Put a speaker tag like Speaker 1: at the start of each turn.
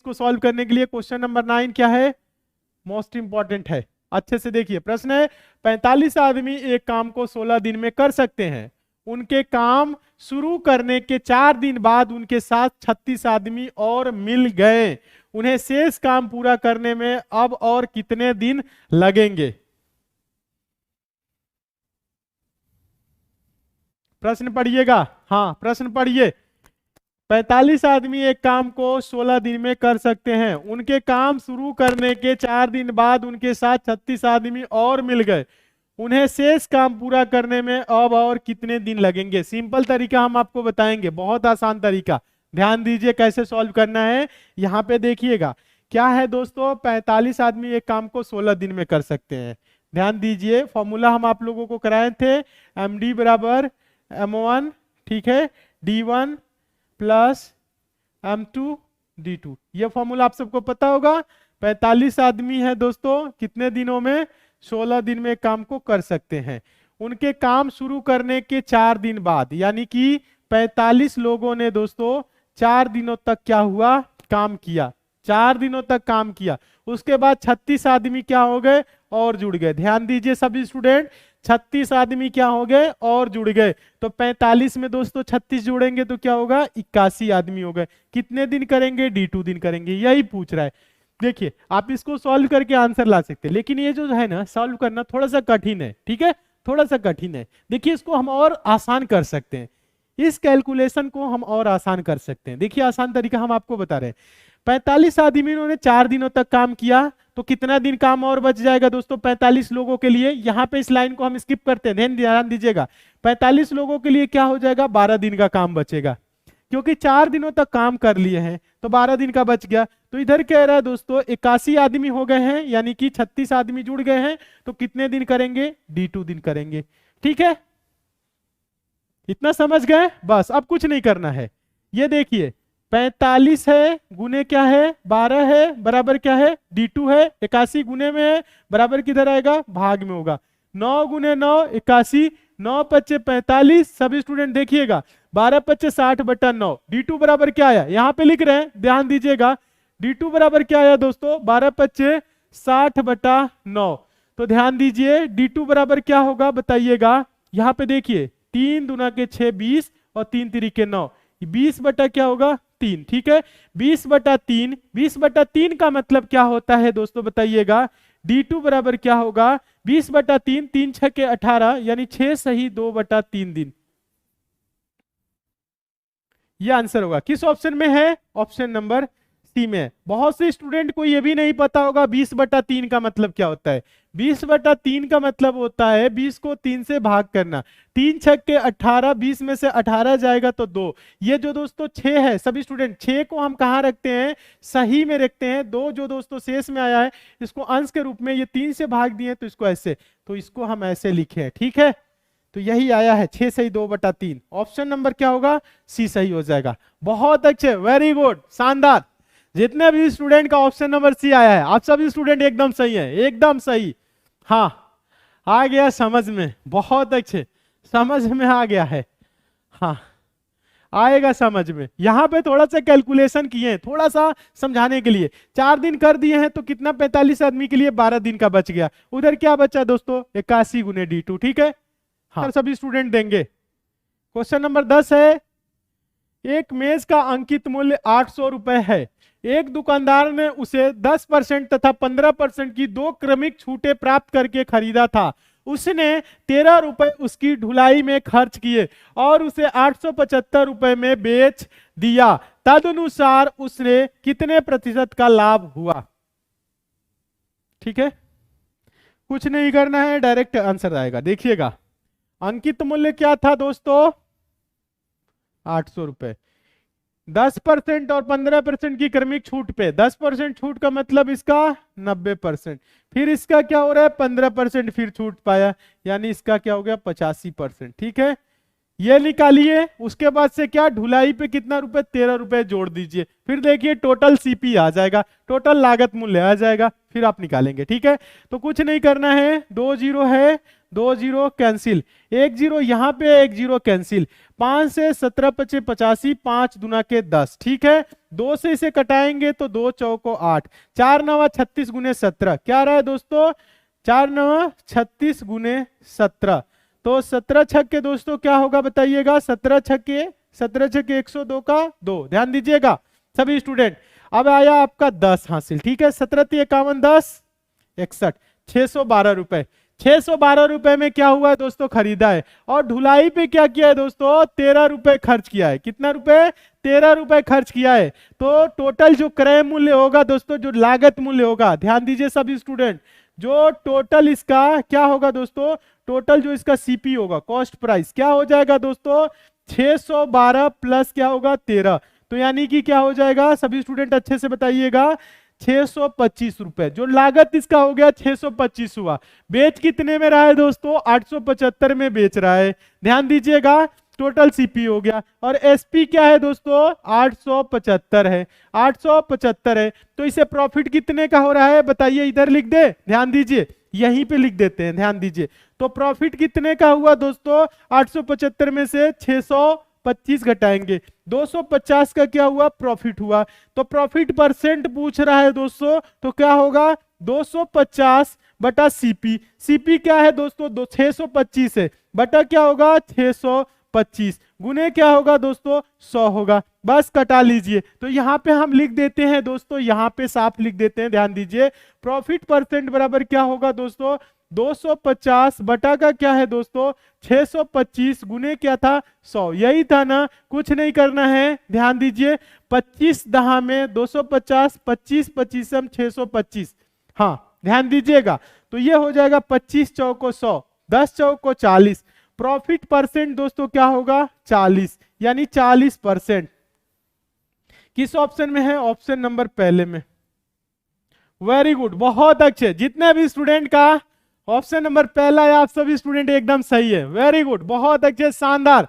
Speaker 1: इसको सॉल्व करने के लिए क्वेश्चन नंबर 9 क्या है, मोस्ट इंपॉर्टेंट है। अच्छे से देखिए, प्रश्न है 45 आदमी एक काम को 16 दिन में कर सकते हैं। उनके काम शुरू करने के 4 दिन बाद उनके साथ 36 आदमी और मिल गए। उन्हें शेष काम पूरा करने में अब और कितने दिन लगेंगे? प्रश्न पढ़िएगा, हाँ प्रश्न पढ़िए। 45 आदमी एक काम को 16 दिन में कर सकते हैं। उनके काम शुरू करने के 4 दिन बाद उनके साथ 36 आदमी और मिल गए। उन्हें शेष काम पूरा करने में अब और कितने दिन लगेंगे? सिंपल तरीका हम आपको बताएंगे, बहुत आसान तरीका। ध्यान दीजिए कैसे सॉल्व करना है। यहाँ पे देखिएगा क्या है दोस्तों, 45 आदमी एक काम को 16 दिन में कर सकते हैं। ध्यान दीजिए, फॉर्मूला हम आप लोगों को कराए थे, md बराबर m1, ठीक है, d1 प्लस m2 d2। ये फॉर्मूला आप सबको पता होगा। 45 आदमी है दोस्तों, कितने दिनों में? 16 दिन में काम को कर सकते हैं। उनके काम शुरू करने के 4 दिन बाद, यानी कि 45 लोगों ने दोस्तों 4 दिनों तक क्या हुआ, काम किया। 4 दिनों तक काम किया, उसके बाद 36 आदमी क्या हो गए, और जुड़ गए। ध्यान दीजिए सभी स्टूडेंट, 36 आदमी क्या हो गए, और जुड़ गए। तो 45 में दोस्तों 36 जोड़ेंगे तो क्या होगा, 81 आदमी हो गए। कितने दिन करेंगे? D2 दिन करेंगे। यही पूछ रहा है। देखिए आप इसको सॉल्व करके आंसर ला सकते हैं, लेकिन ये जो है ना सॉल्व करना थोड़ा सा कठिन है, ठीक है, थोड़ा सा कठिन है। देखिए इसको हम और आसान कर सकते हैं, इस कैलकुलेशन को हम और आसान कर सकते हैं। देखिए आसान तरीका हम आपको बता रहे हैं। 45 आदमियों ने 4 दिनों तक काम किया, तो कितना दिन काम और बच जाएगा दोस्तों 45 लोगों के लिए? यहाँ पे इस लाइन को हम स्किप करते हैं, ध्यान दीजिएगा। 45 लोगों के लिए क्या हो जाएगा, 12 दिन का काम बचेगा, क्योंकि 4 दिनों तक काम कर लिए हैं तो 12 दिन का बच गया। तो इधर कह रहा है दोस्तों 81 आदमी हो गए हैं, यानी कि 36 आदमी जुड़ गए हैं, तो कितने दिन करेंगे? D2 दिन करेंगे। ठीक है, इतना समझ गए? बस अब कुछ नहीं करना है। ये देखिए 45 है गुने क्या है, 12 है, बराबर क्या है, D2 है। 81 गुने में है, बराबर किधर आएगा, भाग में होगा। 9 गुने 9 81, 9 पच्चे 45। सभी स्टूडेंट देखिएगा, 12 पच्चे 60 बटा 9। D2 बराबर क्या आया, यहाँ पे लिख रहे हैं, ध्यान दीजिएगा। D2 बराबर क्या आया दोस्तों, 12 पच्चे 60 बटा 9। तो ध्यान दीजिए D2 बराबर क्या होगा बताइएगा। यहाँ पे देखिए 3 दूना के 6 20 और 3 तिरिके 9, 20 बटा क्या होगा 3। ठीक है, 20 बटा 3, 20 बटा 3 का मतलब क्या होता है दोस्तों बताइएगा। D2 बराबर क्या होगा, 20 बटा 3, 3 6 के 18, यानी 6 सही 2 बटा 3 दिन। ये आंसर होगा। किस ऑप्शन में है, ऑप्शन नंबर सी में। बहुत से स्टूडेंट को ये भी नहीं पता होगा 20 बटा 3 का मतलब क्या होता है। 20 बटा 3 का मतलब होता है 20 को 3 से भाग करना। 3 6 के 18, 20 में से 18 जाएगा तो 2। ये जो दोस्तों 6 है, सभी स्टूडेंट 6 को हम कहाँ रखते हैं, सही में रखते हैं। 2 जो दोस्तों शेष में आया है इसको अंश के रूप में, ये 3 से भाग दिए तो इसको ऐसे, तो इसको हम ऐसे लिखे हैं। ठीक है, तो यही आया है 6 सही 2 बटा 3। ऑप्शन नंबर क्या होगा, सी सही हो जाएगा। बहुत अच्छे, वेरी गुड, शानदार। जितने भी स्टूडेंट का ऑप्शन नंबर सी आया है आप सभी स्टूडेंट एकदम सही है, एकदम सही। हाँ आ गया समझ में, बहुत अच्छे, समझ में आ गया है। हाँ आएगा समझ में। यहां पे थोड़ा सा कैलकुलेशन किए हैं, थोड़ा सा समझाने के लिए। 4 दिन कर दिए हैं तो कितना, 45 आदमी के लिए 12 दिन का बच गया। उधर क्या बचा दोस्तों, 81 गुने D2। ठीक है, हाँ सभी स्टूडेंट देंगे। क्वेश्चन नंबर 10 है, एक मेज का अंकित मूल्य 800 रुपए है। एक दुकानदार ने उसे 10% तथा 15% की 2 क्रमिक छूटें प्राप्त करके खरीदा था। उसने 13 रुपए उसकी ढुलाई में खर्च किए और उसे 875 रुपए में बेच दिया। तदनुसार उसने कितने प्रतिशत का लाभ हुआ? ठीक है, कुछ नहीं करना है, डायरेक्ट आंसर आएगा। देखिएगा अंकित मूल्य क्या था दोस्तों, 800 रुपए। 10% और 15% की क्रमिक छूट पे, 10% छूट का मतलब इसका 90%, फिर इसका क्या हो रहा है 15% फिर छूट पाया, यानी इसका क्या हो गया 85%। ठीक है, ये निकालिए, उसके बाद से क्या ढुलाई पे कितना रुपए, 13 रुपए जोड़ दीजिए, फिर देखिए टोटल सीपी आ जाएगा, टोटल लागत मूल्य आ जाएगा, फिर आप निकालेंगे। ठीक है, तो कुछ नहीं करना है, 2 जीरो है, 2 जीरो कैंसिल, 1 जीरो यहाँ पे, 1 जीरो कैंसिल, 5 से 17 पचे 85, 5 दुना के 10। ठीक है, 2 से इसे कटाएंगे तो 2 चौको 8, 4 नवा 36 गुने 17, क्या रहा है दोस्तों, 4 नवा 36 गुने 17, तो 17 छक्के दोस्तों क्या होगा बताइएगा, 17 छक्के 102 का 2, ध्यान दीजिएगा सभी स्टूडेंट। अब आया आपका 10 हासिल। ठीक है, 17 51 10 61, 612 रुपए, 612 रुपए में क्या हुआ है दोस्तों, खरीदा है। और ढुलाई पे क्या किया है दोस्तों, 13 रुपए खर्च किया है। कितना रुपए, 13 रुपए खर्च किया है। तो टोटल जो क्रय मूल्य होगा दोस्तों, जो लागत मूल्य होगा, ध्यान दीजिए सभी स्टूडेंट, जो टोटल इसका क्या होगा दोस्तों, टोटल जो इसका सीपी होगा, कॉस्ट प्राइस, क्या हो जाएगा दोस्तों, 612 प्लस क्या होगा 13, तो यानी कि क्या हो जाएगा, सभी स्टूडेंट अच्छे से बताइएगा, 625 रुपए। जो लागत इसका हो गया 625 हुआ। बेच कितने में रहा है दोस्तों, 875 में बेच रहा है, ध्यान दीजिएगा, टोटल सीपी हो गया। और एसपी क्या है दोस्तों, 875 है, 875 है, तो इसे प्रॉफिट कितने का हो रहा है बताइए, इधर लिख दे, ध्यान दीजिए, यहीं पे लिख देते हैं, ध्यान दीजिए। तो प्रॉफिट कितने का हुआ दोस्तों, 875 में से 625 घटाएंगे, 250 का क्या हुआ, प्रॉफिट हुआ। तो प्रॉफिट परसेंट पूछ रहा है दोस्तों, तो क्या होगा, 250 बटा सीपी, सीपी क्या है दोस्तों, 625 है, बटा क्या होगा 625, गुने क्या होगा दोस्तों 100 होगा, बस कटा लीजिए। तो यहाँ पे हम लिख देते हैं दोस्तों, यहाँ पे साफ लिख देते हैं, ध्यान दीजिए, प्रॉफिट परसेंट बराबर क्या होगा दोस्तों, 250 बटा का क्या है दोस्तों 625 गुने क्या था 100, यही था ना, कुछ नहीं करना है, ध्यान दीजिए, 25 दहा में 250, 25 25 625, हाँ ध्यान दीजिएगा, तो ये हो जाएगा 25 चौको 100, 10 चौको 40, प्रॉफिट परसेंट दोस्तों क्या होगा 40, यानी 40%। किस ऑप्शन में है, ऑप्शन नंबर पहले में। वेरी गुड, बहुत अच्छे, जितने भी स्टूडेंट का ऑप्शन नंबर पहला है, आप सभी स्टूडेंट एकदम सही है, वेरी गुड, बहुत अच्छे, शानदार।